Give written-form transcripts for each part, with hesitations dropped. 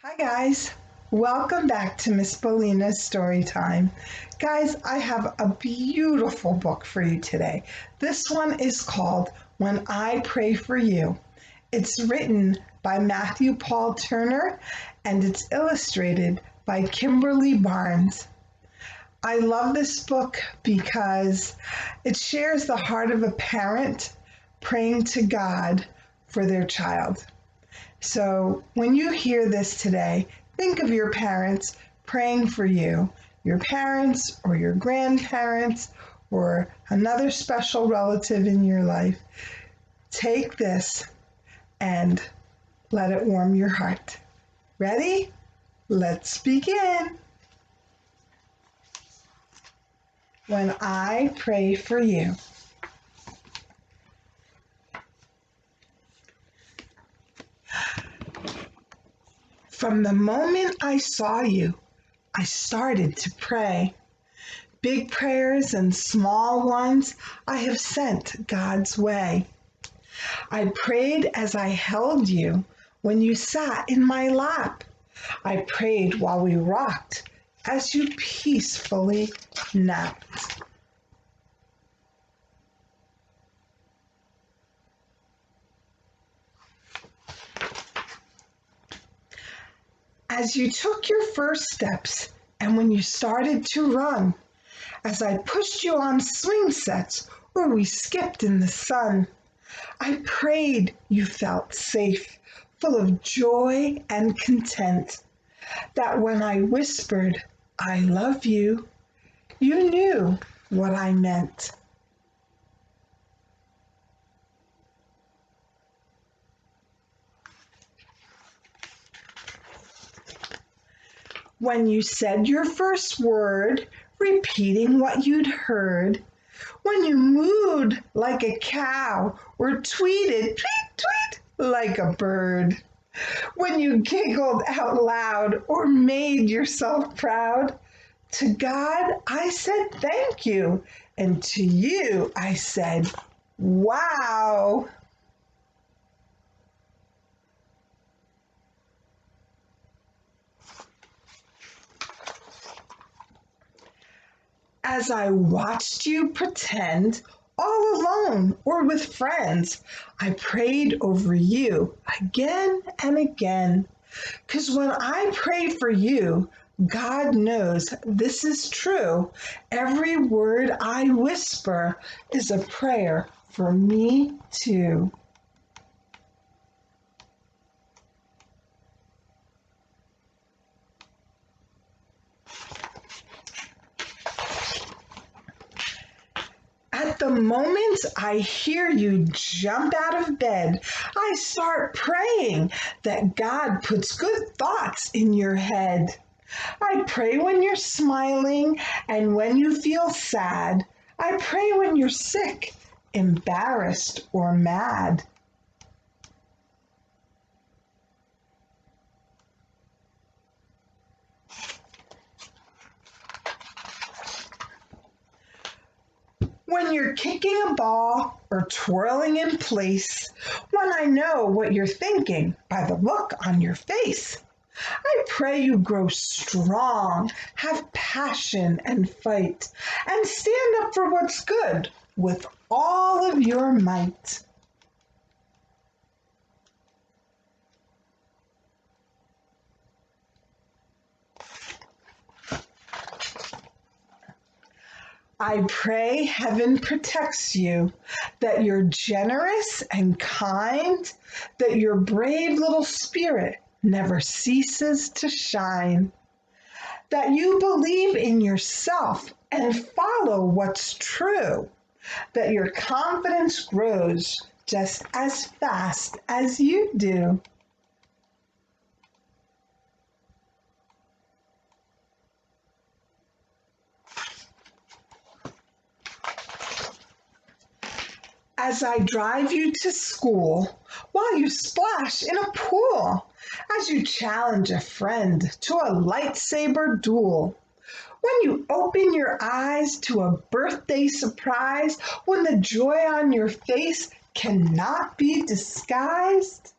Hi guys, welcome back to Miss Bellina's Story Time. Guys, I have a beautiful book for you today. This one is called When I Pray for You. It's written by Matthew Paul Turner and it's illustrated by Kimberly Barnes. I love this book because it shares the heart of a parent praying to God for their child. So when you hear this today, think of your parents praying for you, your parents or your grandparents or another special relative in your life. Take this and let it warm your heart. Ready? Let's begin. When I pray for you. From the moment I saw you, I started to pray. Big prayers and small ones I have sent God's way. I prayed as I held you when you sat in my lap. I prayed while we rocked as you peacefully napped. As you took your first steps and when you started to run, as I pushed you on swing sets or we skipped in the sun, I prayed you felt safe, full of joy and content, that when I whispered, I love you, you knew what I meant. When you said your first word, repeating what you'd heard, when you mooed like a cow or tweeted, tweet, tweet, like a bird, when you giggled out loud or made yourself proud, to God I said thank you, and to you I said, wow. As I watched you pretend, all alone or with friends, I prayed over you again and again. 'Cause when I pray for you, God knows this is true. Every word I whisper is a prayer for me too. At the moment I hear you jump out of bed, I start praying that God puts good thoughts in your head. I pray when you're smiling and when you feel sad. I pray when you're sick, embarrassed, or mad. When you're kicking a ball or twirling in place, when I know what you're thinking by the look on your face. I pray you grow strong, have passion and fight, and stand up for what's good with all of your might. I pray heaven protects you, that you're generous and kind, that your brave little spirit never ceases to shine, that you believe in yourself and follow what's true, that your confidence grows just as fast as you do. As I drive you to school, while you splash in a pool, as you challenge a friend to a lightsaber duel, when you open your eyes to a birthday surprise, when the joy on your face cannot be disguised.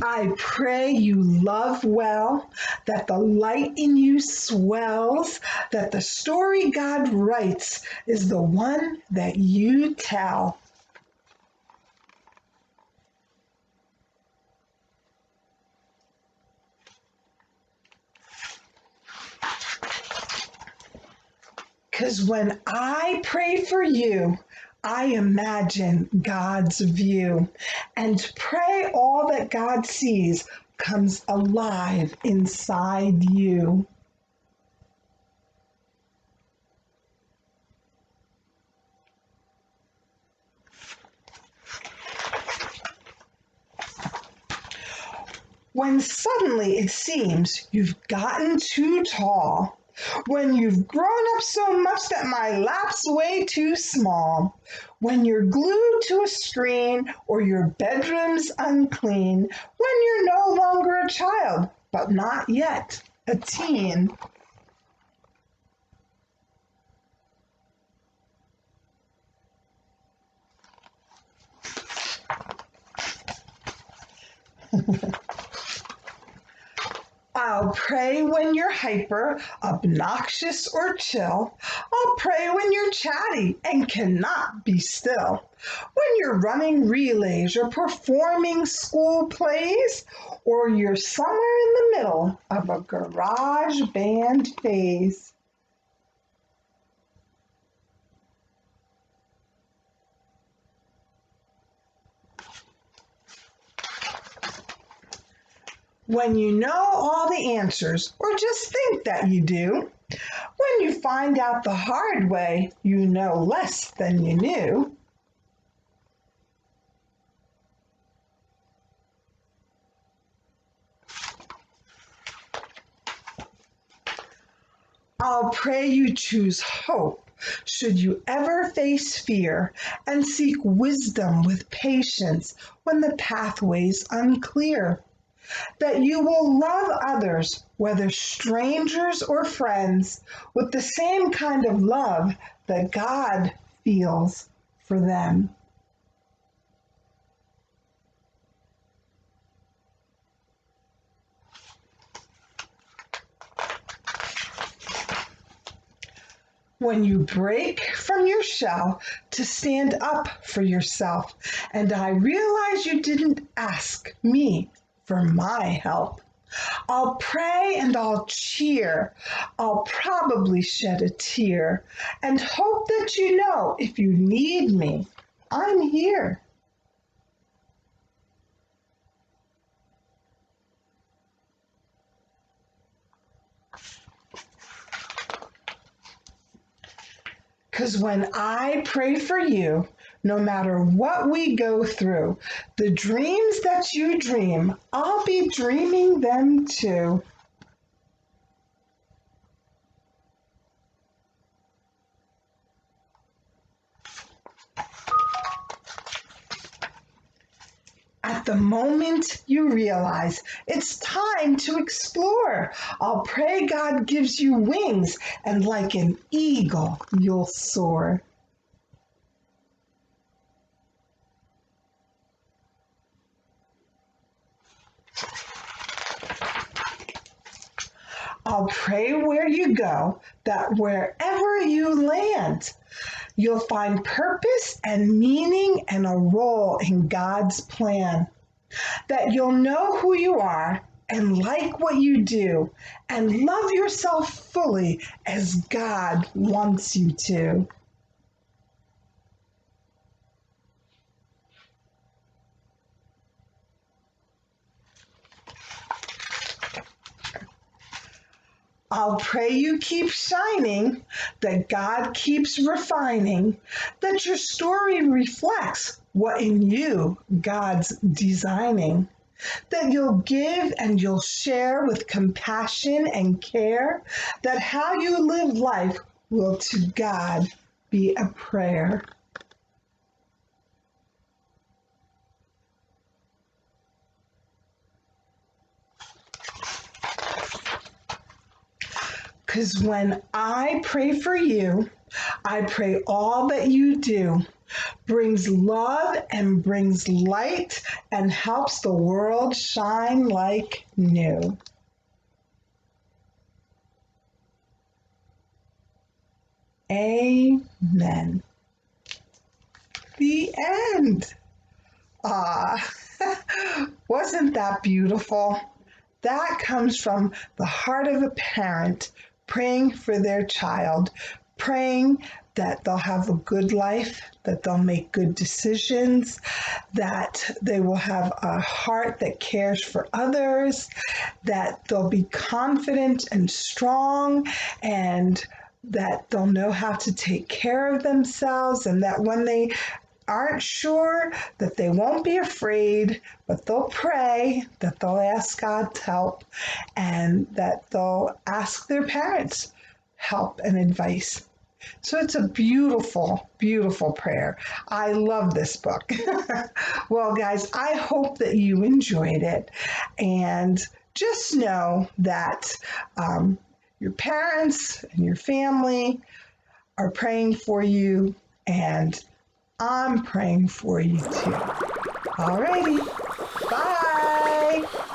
I pray you love well, that the light in you swells, that the story God writes is the one that you tell. Because when I pray for you, I imagine God's view and pray all that God sees comes alive inside you. When suddenly it seems you've gotten too tall, when you've grown up so much that my lap's way too small, when you're glued to a screen or your bedroom's unclean, when you're no longer a child, but not yet a teen. I'll pray when you're hyper, obnoxious, or chill. I'll pray when you're chatty and cannot be still. When you're running relays or performing school plays, or you're somewhere in the middle of a garage band phase. When you know all the answers, or just think that you do. When you find out the hard way, you know less than you knew. I'll pray you choose hope should you ever face fear and seek wisdom with patience when the pathway's unclear. That you will love others, whether strangers or friends, with the same kind of love that God feels for them. When you break from your shell to stand up for yourself, and I realize you didn't ask me for my help. I'll pray and I'll cheer. I'll probably shed a tear and hope that you know if you need me, I'm here. Because when I pray for you, no matter what we go through, the dreams that you dream, I'll be dreaming them too. At the moment you realize it's time to explore, I'll pray God gives you wings and like an eagle you'll soar. I'll pray where you go, that wherever you land, you'll find purpose and meaning and a role in God's plan. That you'll know who you are and like what you do and love yourself fully as God wants you to. I'll pray you keep shining, that God keeps refining, that your story reflects what in you God's designing, that you'll give and you'll share with compassion and care, that how you live life will to God be a prayer. Because when I pray for you, I pray all that you do brings love and brings light and helps the world shine like new. Amen. The end. Ah, wasn't that beautiful? That comes from the heart of a parent praying for their child, praying that they'll have a good life, that they'll make good decisions, that they will have a heart that cares for others, that they'll be confident and strong, and that they'll know how to take care of themselves, and that when they aren't sure, that they won't be afraid, but they'll pray, that they'll ask God's help, and that they'll ask their parents help and advice. So it's a beautiful, beautiful prayer. I love this book. Well, guys, I hope that you enjoyed it. And just know that your parents and your family are praying for you, and I'm praying for you too. Alrighty, bye.